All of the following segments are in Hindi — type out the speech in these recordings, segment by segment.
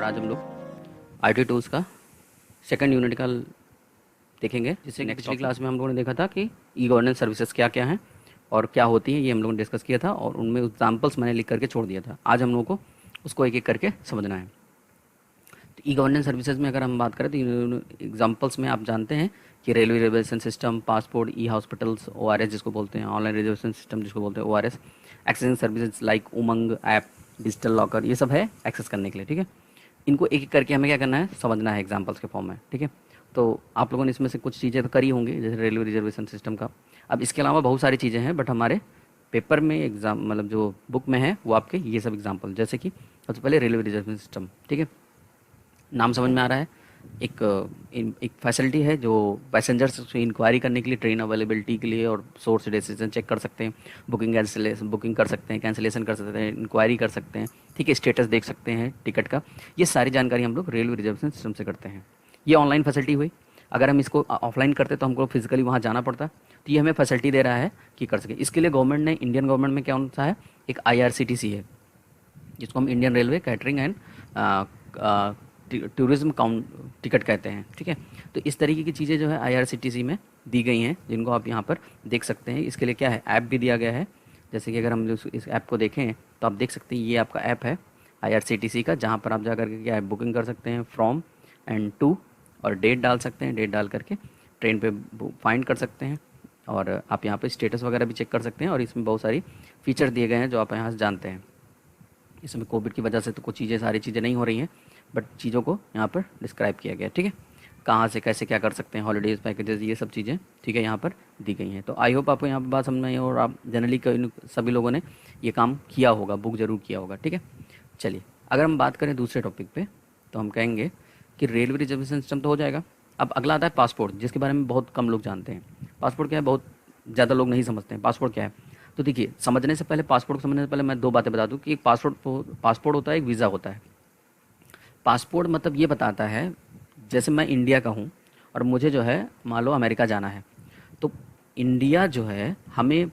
आज हम लोग आईटी टूल्स का सेकंड यूनिट का देखेंगे, जिससे पिछली क्लास में हम लोगों ने देखा था कि ई गवर्नेंस सर्विसेज क्या क्या हैं और क्या होती हैं, ये हम लोगों ने डिस्कस किया था और उनमें एग्जाम्पल्स मैंने लिख करके छोड़ दिया था। आज हम लोगों को उसको एक एक करके समझना है। तो ई गवर्नेंस सर्विसेज में अगर हम बात करें तो एग्जाम्पल्स में आप जानते हैं कि रेलवे रिजर्वेशन सिस्टम, पासपोर्ट, ई हॉस्पिटल्स, ओआरएस जिसको बोलते हैं, ऑनलाइन रिजर्वेशन सिस्टम जिसको बोलते हैं ओआरएस, एक्सेसिंग सर्विसेज लाइक उमंग ऐप, डिजिटल लॉकर, ये सब है एक्सेस करने के लिए। ठीक है, इनको एक एक करके हमें क्या करना है, समझना है एग्जाम्पल्स के फॉर्म में। ठीक है, तो आप लोगों ने इसमें से कुछ चीज़ें तो करी होंगी, जैसे रेलवे रिजर्वेशन सिस्टम का। अब इसके अलावा बहुत सारी चीज़ें हैं, बट हमारे पेपर में एग्जाम मतलब जो बुक में है वो आपके ये सब एग्जाम्पल, जैसे कि सबसे पहले रेलवे रिजर्वेशन सिस्टम। ठीक है, नाम समझ में आ रहा है, एक फैसिलिटी है जो पैसेंजर्स से इंक्वायरी करने के लिए, ट्रेन अवेलेबिलिटी के लिए और सोर्स डिसीजन चेक कर सकते हैं, बुकिंग कर सकते हैं, कैंसिलेशन कर सकते हैं, इंक्वायरी कर सकते हैं। ठीक है, स्टेटस देख सकते हैं टिकट का। ये सारी जानकारी हम लोग रेलवे रिजर्वेशन सिस्टम से करते हैं। ये ऑनलाइन फैसिलिटी हुई। अगर हम इसको ऑफलाइन करते तो हमको फिजिकली वहाँ जाना पड़ता, तो ये हमें फैसिलिटी दे रहा है कि कर सके। इसके लिए गवर्नमेंट ने, इंडियन गवर्नमेंट में क्या सा है, एक आईआरसीटीसी है जिसको हम Indian railway catering and tourism count ticket कहते हैं। ठीक है, तो इस तरीके की चीज़ें जो है आईआरसीटीसी में दी गई हैं, जिनको आप यहाँ पर देख सकते हैं। इसके लिए क्या है, ऐप भी दिया गया है। जैसे कि अगर हम इस ऐप को देखें तो आप देख सकते हैं ये आपका ऐप है आईआरसीटीसी का, जहाँ पर आप जा करके क्या है, बुकिंग कर सकते हैं, फ्रॉम एंड टू, और डेट डाल सकते हैं। डेट डाल करके ट्रेन पे फाइंड कर सकते हैं, और आप यहाँ पे स्टेटस वगैरह भी चेक कर सकते हैं। और इसमें बहुत सारी फीचर दिए गए हैं जो आप यहाँ से जानते हैं। इसमें कोविड की वजह से तो कुछ चीज़ें, सारी चीज़ें नहीं हो रही हैं, बट चीज़ों को यहाँ पर डिस्क्राइब किया गया। ठीक है, कहाँ से कैसे क्या कर सकते हैं, हॉलीडेज़, पैकेजेस, ये सब चीज़ें ठीक है यहाँ पर दी गई हैं। तो आई होप आपको यहाँ पर बात समझ में आई और आप जनरली सभी लोगों ने ये काम किया होगा, बुक ज़रूर किया होगा। ठीक है, चलिए अगर हम बात करें दूसरे टॉपिक पे, तो हम कहेंगे कि रेलवे रिजर्वेशन सिस्टम तो हो जाएगा। अब अगला आता है पासपोर्ट, जिसके बारे में बहुत कम लोग जानते हैं। पासपोर्ट क्या है, बहुत ज़्यादा लोग नहीं समझते हैं पासपोर्ट क्या है। तो देखिए, समझने से पहले, पासपोर्ट को समझने से पहले मैं दो बातें बता दूं कि एक पासपोर्ट होता है, एक वीज़ा होता है। पासपोर्ट मतलब ये बताता है, जैसे मैं इंडिया का हूँ और मुझे जो है मान लो अमेरिका जाना है, तो इंडिया जो है हमें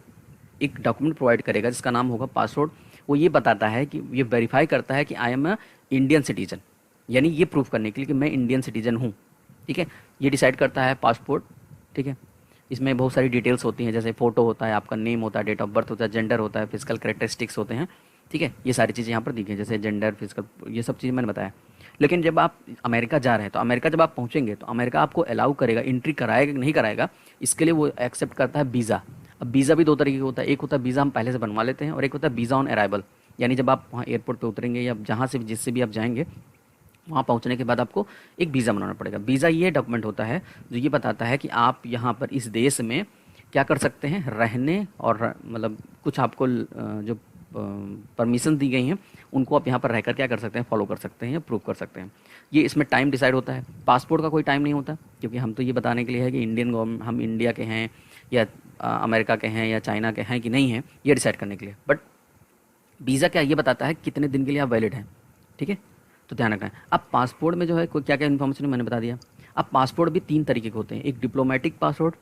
एक डॉक्यूमेंट प्रोवाइड करेगा जिसका नाम होगा पासपोर्ट। वो ये बताता है कि ये वेरीफाई करता है कि I am a Indian citizen, यानी ये प्रूफ करने के लिए कि मैं इंडियन सिटीजन हूँ। ठीक है, ये डिसाइड करता है पासपोर्ट। ठीक है, इसमें बहुत सारी डिटेल्स होती हैं, जैसे फ़ोटो होता है, आपका नेम होता है, डेट ऑफ बर्थ होता है, जेंडर होता है, फिजिकल कैरेक्टरिस्टिक्स होते हैं। ठीक है, ये सारी चीज़ें यहाँ पर दी गई हैं, जैसे जेंडर, फिजिकल, ये सब चीज़ें मैंने बताया। लेकिन जब आप अमेरिका जा रहे हैं, तो अमेरिका जब आप पहुँचेंगे तो अमेरिका आपको अलाउ करेगा, एंट्री कराएगा कि नहीं कराएगा, इसके लिए वो एक्सेप्ट करता है वीज़ा। अब वीज़ा भी दो तरीके का होता है, एक होता है वीज़ा हम पहले से बनवा लेते हैं, और एक होता है वीज़ा ऑन अराइवल, यानी जब आप वहाँ एयरपोर्ट पे उतरेंगे या जहाँ से जिससे भी आप जाएंगे, वहाँ पहुँचने के बाद आपको एक वीज़ा बनाना पड़ेगा। वीज़ा ये डॉक्यूमेंट होता है जो ये बताता है कि आप यहाँ पर इस देश में क्या कर सकते हैं, रहने, और मतलब कुछ आपको जो परमिशन दी गई हैं उनको आप यहाँ पर रहकर क्या कर सकते हैं, फॉलो कर सकते हैं या प्रूव कर सकते हैं। ये इसमें टाइम डिसाइड होता है। पासपोर्ट का कोई टाइम नहीं होता, क्योंकि हम तो ये बताने के लिए है कि इंडियन गवर्नमेंट, हम इंडिया के हैं या अमेरिका के हैं या चाइना के हैं कि नहीं हैं, ये डिसाइड करने के लिए। बट वीज़ा क्या ये बताता है कितने दिन के लिए आप वैलिड हैं। ठीक है, तो ध्यान रखना है। अब पासपोर्ट में जो है कोई क्या क्या इन्फॉर्मेशन मैंने बता दिया। अब पासपोर्ट भी तीन तरीके के होते हैं, एक डिप्लोमेटिक पासपोर्ट,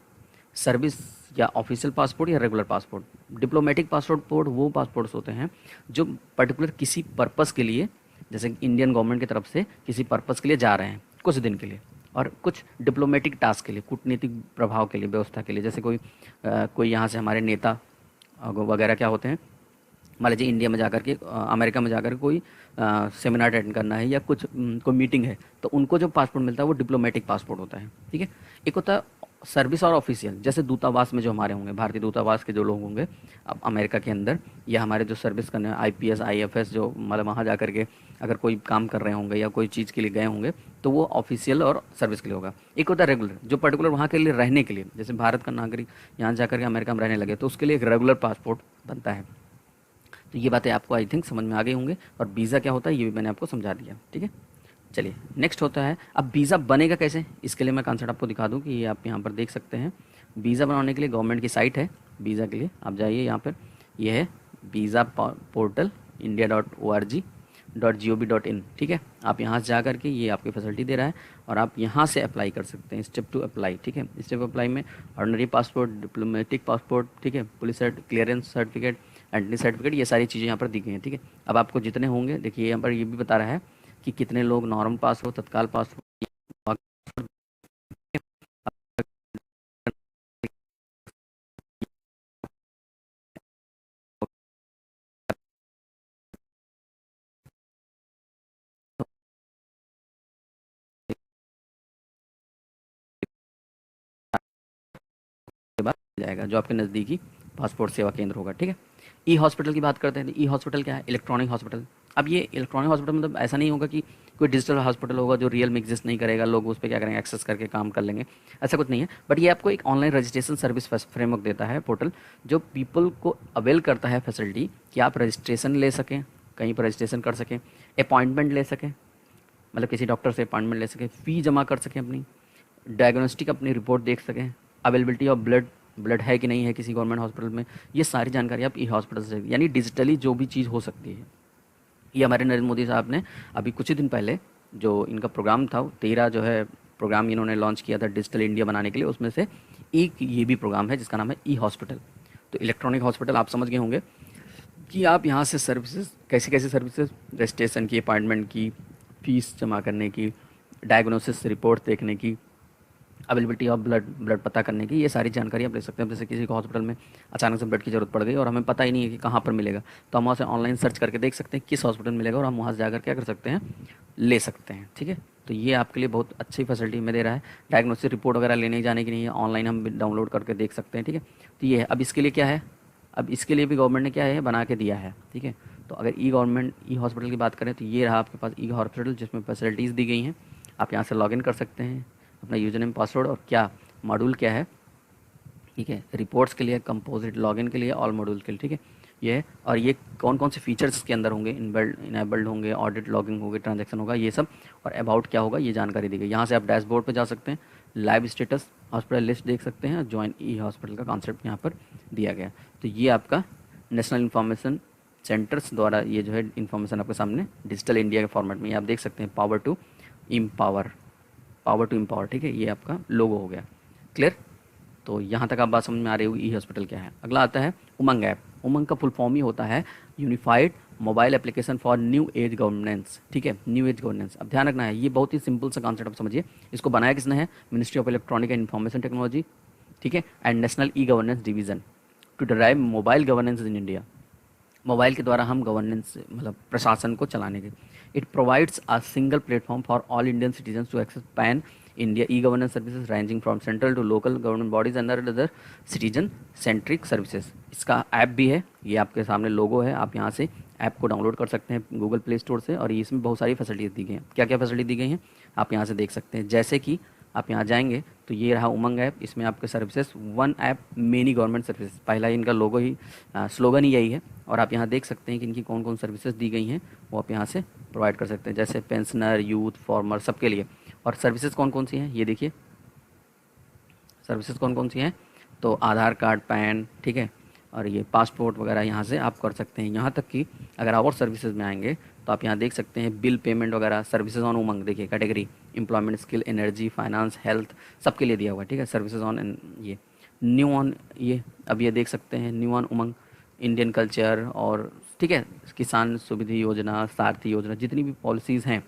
सर्विस या ऑफिशियल पासपोर्ट, या रेगुलर पासपोर्ट। डिप्लोमेटिक पासपोर्ट वो पासपोर्ट्स होते हैं जो पर्टिकुलर किसी पर्पस के लिए, जैसे इंडियन गवर्नमेंट की तरफ से किसी पर्पस के लिए जा रहे हैं कुछ दिन के लिए, और कुछ डिप्लोमेटिक टास्क के लिए, कूटनीतिक प्रभाव के लिए, व्यवस्था के लिए। जैसे कोई यहाँ से हमारे नेता वगैरह क्या होते हैं, मान लीजिए इंडिया में जाकर के, अमेरिका में जाकर कोई सेमिनार अटेंड करना है या कुछ कोई मीटिंग है, तो उनको जो पासपोर्ट मिलता है वो डिप्लोमेटिक पासपोर्ट होता है। ठीक है, एक होता है सर्विस और ऑफिशियल, जैसे दूतावास में जो हमारे होंगे, भारतीय दूतावास के जो लोग होंगे अब अमेरिका के अंदर, या हमारे जो सर्विस करने आईपीएस आईएफएस जो मतलब वहाँ जा करके अगर कोई काम कर रहे होंगे या कोई चीज़ के लिए गए होंगे, तो वो ऑफिशियल और सर्विस के लिए होगा। एक होता है रेगुलर, जो पर्टिकुलर वहाँ के लिए रहने के लिए, जैसे भारत का नागरिक यहाँ जा करके अमेरिका में रहने लगे तो उसके लिए एक रेगुलर पासपोर्ट बनता है। तो ये बातें आपको आई थिंक समझ में आ गई होंगे, और वीज़ा क्या होता है ये भी मैंने आपको समझा दिया। ठीक है, चलिए नेक्स्ट होता है, अब वीज़ा बनेगा कैसे, इसके लिए मैं कॉन्सेप्ट आपको दिखा दूं कि ये आप यहाँ पर देख सकते हैं। वीज़ा बनाने के लिए गवर्नमेंट की साइट है, वीज़ा के लिए आप जाइए यहाँ पर, ये है वीज़ा पोर्टल india.org.gov.in। ठीक है, आप यहाँ से जा करके ये आपकी फैसिलिटी दे रहा है, और आप यहाँ से अप्लाई कर सकते हैं, स्टेप टू अप्लाई। ठीक है, स्टेप अप्लाई में ऑर्डिनरी पासपोर्ट, डिप्लोमेटिक पासपोर्ट, ठीक है, police clearance certificate, entry certificate, ये सारी चीज़ें यहाँ पर दी गई हैं। ठीक है, अब आपको जितने होंगे, देखिए यहाँ पर ये भी बता रहा है कि कितने लोग नॉर्मल पास हो, तत्काल पास हो, के बाद जाएगा जो आपके नज़दीकी पासपोर्ट सेवा केंद्र होगा। ठीक है, ई हॉस्पिटल की बात करते हैं। ई हॉस्पिटल क्या है? Electronic hospital. अब ये इलेक्ट्रॉनिक हॉस्पिटल मतलब ऐसा नहीं होगा कि कोई डिजिटल हॉस्पिटल होगा जो रियल में एग्जिस्ट नहीं करेगा, लोग उस पर क्या करेंगे, एक्सेस करके काम कर लेंगे, ऐसा कुछ नहीं है। बट ये आपको एक ऑनलाइन रजिस्ट्रेशन सर्विस फ्रेमवर्क देता है, पोर्टल, जो पीपल को अवेल करता है फैसिलिटी कि आप रजिस्ट्रेशन ले सकें, कहीं पर रजिस्ट्रेशन कर सकें, अपॉइंटमेंट ले सकें, मतलब किसी डॉक्टर से अपॉइंटमेंट ले सकें, फ़ी जमा कर सकें, अपनी डायग्नोस्टिक अपनी रिपोर्ट देख सकें, अवेलेबिलिटी ऑफ ब्लड, ब्लड है कि नहीं है किसी गवर्नमेंट हॉस्पिटल में, ये सारी जानकारी आप ई हॉस्पिटल से, यानी डिजिटली जो भी चीज़ हो सकती है। ये हमारे नरेंद्र मोदी साहब ने अभी कुछ ही दिन पहले जो इनका प्रोग्राम था, 13 जो है प्रोग्राम इन्होंने लॉन्च किया था डिजिटल इंडिया बनाने के लिए, उसमें से एक ये भी प्रोग्राम है जिसका नाम है ई हॉस्पिटल। तो इलेक्ट्रॉनिक हॉस्पिटल आप समझ गए होंगे कि आप यहाँ से सर्विसेज, कैसी कैसी सर्विसेज, रजिस्ट्रेशन की, अपॉइंटमेंट की, फीस जमा करने की, डायग्नोसिस रिपोर्ट देखने की, अवेलेबिलिटी ऑफ ब्लड, ब्लड पता करने की, ये सारी जानकारी आप ले सकते हैं। जैसे किसी को हॉस्पिटल में अचानक से ब्लड की ज़रूरत पड़ गई और हमें पता ही नहीं है कि कहाँ पर मिलेगा, तो हम वहाँ से ऑनलाइन सर्च करके देख सकते हैं किस हॉस्पिटल मिलेगा और हम वहाँ से जाकर क्या कर सकते हैं, ले सकते हैं। ठीक है, तो ये आपके लिए बहुत अच्छी फैसिलिटी में दे रहा है। डायग्नोस्टिक रिपोर्ट वगैरह लेने जाने की नहीं है, ऑनलाइन हम डाउनलोड करके देख सकते हैं। ठीक है, तो ये है। अब इसके लिए क्या है, अब इसके लिए भी गवर्नमेंट ने क्या है बना के दिया है। ठीक है, तो अगर ई गवर्नमेंट ई हॉस्पिटल की बात करें तो ये रहा आपके पास ई हॉस्पिटल, जिसमें फैसिलिटीज़ दी गई हैं। आप यहाँ से लॉगिन कर सकते हैं अपना यूजर नेम, पासवर्ड, और क्या मॉड्यूल क्या है, ठीक है, रिपोर्ट्स के लिए, कंपोजिट लॉगिन के लिए, ऑल मॉड्यूल के लिए। ठीक है, ये है। और ये कौन कौन से फीचर्स इसके अंदर होंगे, इनेबल्ड होंगे, ऑडिट लॉगिंग होगी, ट्रांजैक्शन होगा, ये सब, और अबाउट क्या होगा, ये जानकारी दी गई। यहाँ से आप डैशबोर्ड पे जा सकते हैं, लाइव स्टेटस हॉस्पिटल लिस्ट देख सकते हैं, ज्वाइन ई हॉस्पिटल का कॉन्सेप्ट यहाँ पर दिया गया। तो ये आपका नेशनल इन्फॉर्मेशन सेंटर्स द्वारा ये जो है इन्फॉर्मेशन आपके सामने डिजिटल इंडिया के फॉर्मेट में, ये आप देख सकते हैं, power to empower, power to empower. ठीक है, ये आपका लोगो हो गया। क्लियर? तो यहाँ तक आप बात समझ में आ रही होगी ई हॉस्पिटल क्या है। अगला आता है उमंग ऐप। उमंग का फुल फॉर्म ही होता है unified mobile application for new age governance. ठीक है, न्यू एज गवर्नेंस। अब ध्यान रखना है, ये बहुत ही सिंपल सा कॉन्सेप्ट आप समझिए। इसको बनाया किसने है? Ministry of electronic and information technology, ठीक है, and national e governance division to drive mobile governance in India. Mobile के द्वारा हम गवर्नेंस मतलब प्रशासन को चलाने के। It provides a single platform for all Indian citizen to access pan India e governance services ranging from central to local government bodies and other citizen centric services. इसका ऐप भी है, ये आपके सामने लोगो है, आप यहाँ से ऐप को डाउनलोड कर सकते हैं गूगल प्ले स्टोर से। और इसमें बहुत सारी फैसिलिटीज़ दी गई हैं। क्या क्या फैसिलिटी दी गई हैं आप यहाँ से देख सकते हैं। जैसे कि आप यहाँ जाएंगे तो ये रहा उमंग ऐप, इसमें आपके services one app many government services, पहला इनका लोगो ही स्लोगन ही यही है। और आप यहाँ देख सकते हैं कि इनकी कौन कौन सर्विसेज दी गई हैं, वो आप यहाँ से प्रोवाइड कर सकते हैं, जैसे पेंशनर, यूथ, फार्मर, सबके लिए। और सर्विसेज कौन कौन सी हैं ये देखिए, सर्विसेज कौन कौन सी हैं, तो आधार कार्ड, पैन, ठीक है, और ये पासपोर्ट वगैरह यहाँ से आप कर सकते हैं। यहाँ तक कि अगर और सर्विसेज में आएंगे तो आप यहाँ देख सकते हैं बिल पेमेंट वगैरह, सर्विसेज ऑन उमंग, देखिए category employment, skill, energy, finance, health, सबके लिए दिया हुआ है। ठीक है, सर्विसेज ऑन ये न्यू ऑन, ये अब ये देख सकते हैं new on Umang, Indian culture, और ठीक है, किसान सुविधा योजना, सारथी योजना, जितनी भी पॉलिसीज़ हैं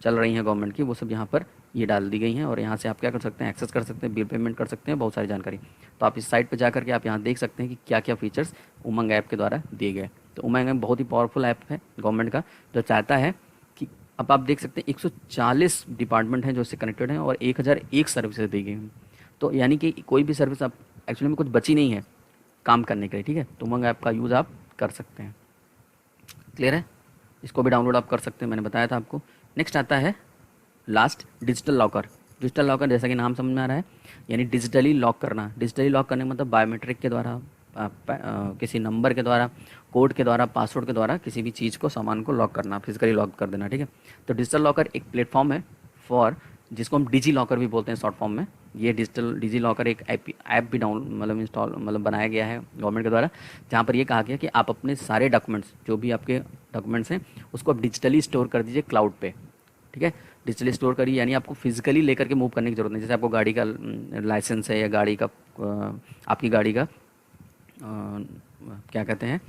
चल रही हैं गवर्नमेंट की, वो सब यहाँ पर ये डाल दी गई हैं। और यहाँ से आप क्या कर सकते हैं, एक्सेस कर सकते हैं, बिल पेमेंट कर सकते हैं, बहुत सारी जानकारी। तो आप इस साइट पर जाकर के आप यहाँ देख सकते हैं कि क्या क्या फीचर्स उमंग ऐप के द्वारा दिए गए। तो उमंग ऐप बहुत ही पावरफुल ऐप है गवर्नमेंट का, जो चाहता है कि अब आप देख सकते हैं 140 डिपार्टमेंट हैं जो इससे कनेक्टेड हैं और 1001 सर्विसेज दी गई हैं। तो यानी कि कोई भी सर्विस आप एक्चुअली में कुछ बची नहीं है काम करने के लिए। ठीक है, तो उमंग ऐप का यूज़ आप कर सकते हैं। क्लियर है? इसको भी डाउनलोड आप कर सकते हैं, मैंने बताया था आपको। नेक्स्ट आता है last, digital locker. Digital locker जैसा कि नाम समझ में आ रहा है, यानी डिजिटली लॉक करना। डिजिटली लॉक करने का मतलब बायोमेट्रिक के द्वारा, किसी नंबर के द्वारा, कोड के द्वारा, पासवर्ड के द्वारा किसी भी चीज़ को, सामान को लॉक करना, फिजिकली लॉक कर देना। ठीक है, तो डिजिटल लॉकर एक प्लेटफॉर्म है फॉर, जिसको हम डिजी लॉकर भी बोलते हैं शॉर्ट फॉर्म में। ये डिजिटल डिजी लॉकर एक ऐप भी डाउन मतलब इंस्टॉल मतलब बनाया गया है गवर्नमेंट के द्वारा, जहाँ पर ये कहा गया कि आप अपने सारे डॉक्यूमेंट्स, जो भी आपके डॉक्यूमेंट्स हैं, उसको आप डिजिटली स्टोर कर दीजिए क्लाउड पे। ठीक है, डिजिटली स्टोर करिए, यानी आपको फिजिकली लेकर के मूव करने की जरूरत नहीं। जैसे आपको गाड़ी का लाइसेंस है, या गाड़ी का आपकी गाड़ी का क्या कहते हैं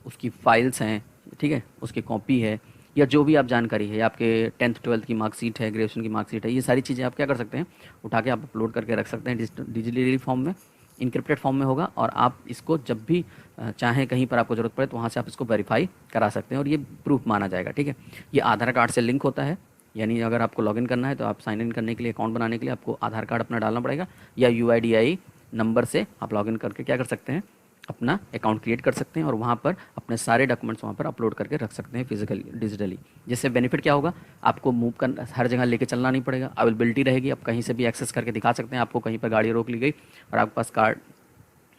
उसकी फाइल्स हैं, ठीक है, उसकी कॉपी है, या जो भी आप जानकारी है, या आपके 10th 12th की मार्कशीट है, ग्रेजुएशन की मार्कशीट है, ये सारी चीज़ें आप क्या कर सकते हैं, उठा के आप अपलोड करके रख सकते हैं डिजिटली फॉर्म में, इनक्रिप्टेड फॉर्म में होगा। और आप इसको जब भी चाहें, कहीं पर आपको ज़रूरत पड़े तो वहाँ से आप इसको वेरीफाई करा सकते हैं और ये प्रूफ माना जाएगा। ठीक है, ये आधार कार्ड से लिंक होता है, यानी अगर आपको लॉगिन करना है तो आप साइन इन करने के लिए, अकाउंट बनाने के लिए आपको आधार कार्ड अपना डालना पड़ेगा, या UIDAI नंबर से आप लॉगिन करके क्या कर सकते हैं, अपना अकाउंट क्रिएट कर सकते हैं और वहाँ पर अपने सारे डॉक्यूमेंट्स वहाँ पर अपलोड करके रख सकते हैं फिजिकली, डिजिटली। जिससे बेनिफिट क्या होगा, आपको मूव कर हर जगह लेके चलना नहीं पड़ेगा, अवेलेबिलिटी रहेगी, आप कहीं से भी एक्सेस करके दिखा सकते हैं। आपको कहीं पर गाड़ी रोक ली गई और आपके पास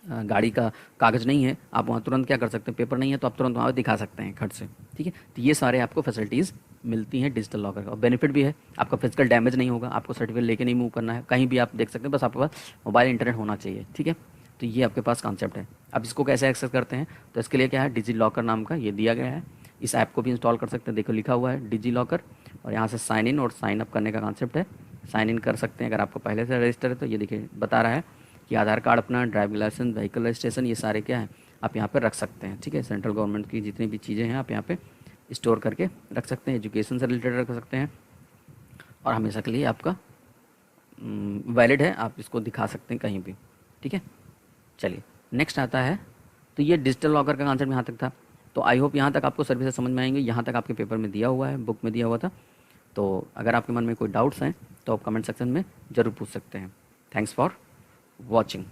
गाड़ी का कागज़ नहीं है, आप वहाँ तुरंत क्या कर सकते हैं, पेपर नहीं है तो आप तुरंत वहाँ दिखा सकते हैं खट से। ठीक है, तो ये सारे आपको फैसिलिटीज़ मिलती हैं डिजिटल लॉकर का। और बेनिफिट भी है, आपका फिजिकल डैमेज नहीं होगा, आपको सर्टिफिकेट लेके नहीं मूव करना है, कहीं भी आप देख सकते हैं, बस आपके पास मोबाइल इंटरनेट होना चाहिए। ठीक है, तो ये आपके पास कॉन्सेप्ट है। अब इसको कैसे एक्सेस करते हैं, तो इसके लिए क्या है, डिजी लॉकर नाम का ये दिया गया है। इस ऐप को भी इंस्टॉल कर सकते हैं, देखो लिखा हुआ है डिजी लॉकर, और यहाँ से साइन इन और साइन अप करने का कॉन्सेप्ट है। साइन इन कर सकते हैं अगर आपको पहले से रजिस्टर है तो। ये देखिए बता रहा है कि आधार कार्ड अपना, ड्राइविंग लाइसेंस, व्हीकल रजिस्ट्रेशन, ये सारे क्या है आप यहाँ पर रख सकते हैं। ठीक है, सेंट्रल गवर्नमेंट की जितनी भी चीज़ें हैं आप यहाँ पे स्टोर करके रख सकते हैं, एजुकेशन से रिलेटेड रख सकते हैं, और हमेशा के लिए आपका वैलिड है, आप इसको दिखा सकते हैं कहीं भी। ठीक है, चलिए नेक्स्ट आता है। तो ये डिजिटल लॉकर का कॉन्सेप्ट यहाँ तक था। तो आई होप यहाँ तक आपको सर्विसेज समझ में आएंगे, यहाँ तक आपके पेपर में दिया हुआ है, बुक में दिया हुआ था। तो अगर आपके मन में कोई डाउट्स हैं तो आप कमेंट सेक्शन में ज़रूर पूछ सकते हैं। Thanks for watching.